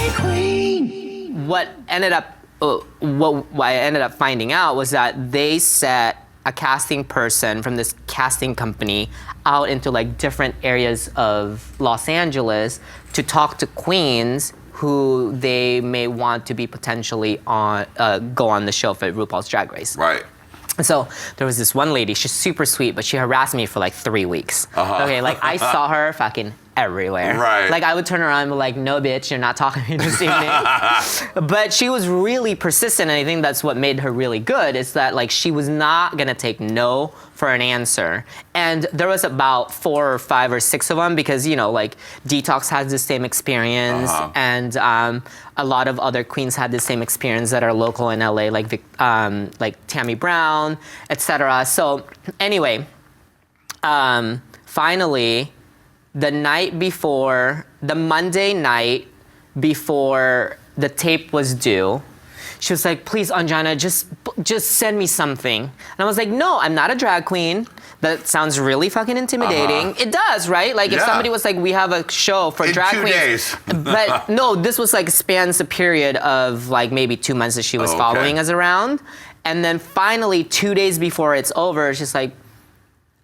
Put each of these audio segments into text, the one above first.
Hey Qween! What I ended up finding out was that they set a casting person from this casting company out into like different areas of Los Angeles to talk to queens who they may want to be potentially on, go on the show for RuPaul's Drag Race. Right. So there was this one lady, she's super sweet, but she harassed me for like 3 weeks. Okay, like I saw her fucking everywhere. Right. Like I would turn around and be like, no bitch, you're not talking to me this evening. But she was really persistent, and I think that's what made her really good, is that like she was not gonna take no for an answer. And there was about 4 or 5 or 6 of them because, you know, like Detox has the same experience, and a lot of other queens had the same experience that are local in LA, like Tammy Brown, etc. So anyway, finally, the Monday night before the tape was due, she was like, please, Ongina, just send me something. And I was like, no, I'm not a drag queen. That sounds really fucking intimidating. It does, right? Like if somebody was like, we have a show for drag queens. In 2 days. But no, this was like spans a period of like maybe 2 months that she was following us around. And then finally, 2 days before it's over, she's like,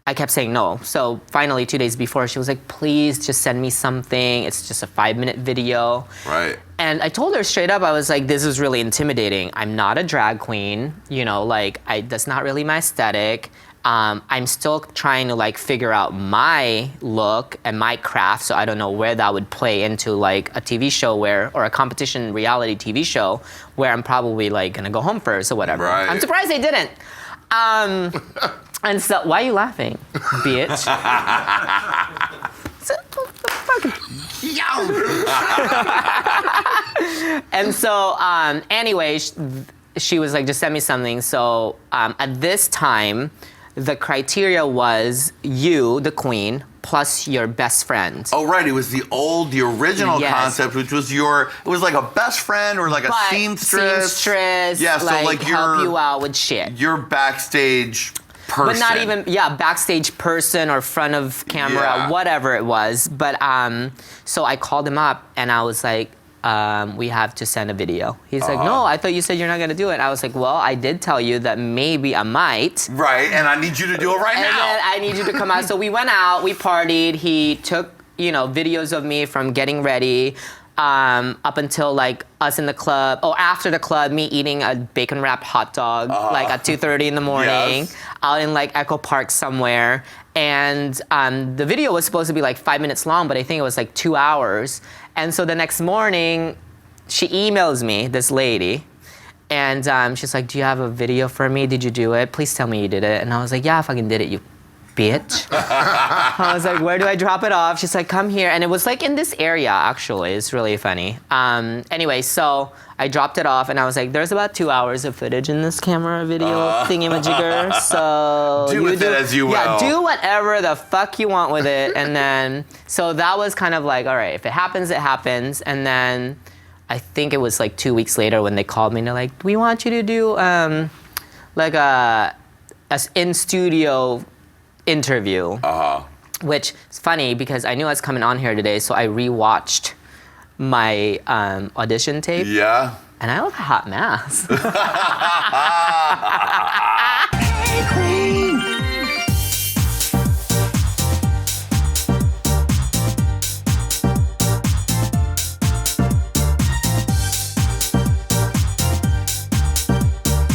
I kept saying no. So finally, 2 days before, she was like, please just send me something. It's just a 5-minute video. Right. And I told her straight up, I was like, this is really intimidating. I'm not a drag queen. You know, like, that's not really my aesthetic. I'm still trying to like figure out my look and my craft, so I don't know where that would play into like a TV show or a competition reality TV show where I'm probably like gonna go home first or whatever. Right. I'm surprised they didn't. And so, why are you laughing, bitch? And so, anyway, she was like, just send me something. So at this time, the criteria was you, the queen, plus your best friend. Oh, right. It was the original concept, which was it was like a best friend or like a seamstress. Yeah, so like help you out with shit. Your backstage person. But not even, backstage person or front of camera, whatever it was. But so I called him up and I was like, we have to send a video. He's like, no, I thought you said you're not gonna do it. I was like, well, I did tell you that maybe I might. Right, and I need you to do it right now. And then I need you to come out. So we went out, we partied. He took, videos of me from getting ready up until like us in the club. Oh, after the club, me eating a bacon wrapped hot dog like at 2:30 in the morning out in like Echo Park somewhere. And the video was supposed to be like 5 minutes long, but I think it was like 2 hours. And so the next morning, she emails me, this lady, and she's like, do you have a video for me? Did you do it? Please tell me you did it. And I was like, yeah, I fucking did it, you bitch. I was like, where do I drop it off? She's like, come here. And it was like in this area, actually. It's really funny. Anyway, so I dropped it off and I was like, there's about 2 hours of footage in this camera video thingy-majigger, so do with it as you will. Yeah, do whatever the fuck you want with it. And then, so that was kind of like, all right, if it happens, it happens. And then I think it was like 2 weeks later when they called me and they're like, we want you to do like a in-studio interview. Which is funny because I knew I was coming on here today, so I rewatched my audition tape. Yeah. And I look a hot mess.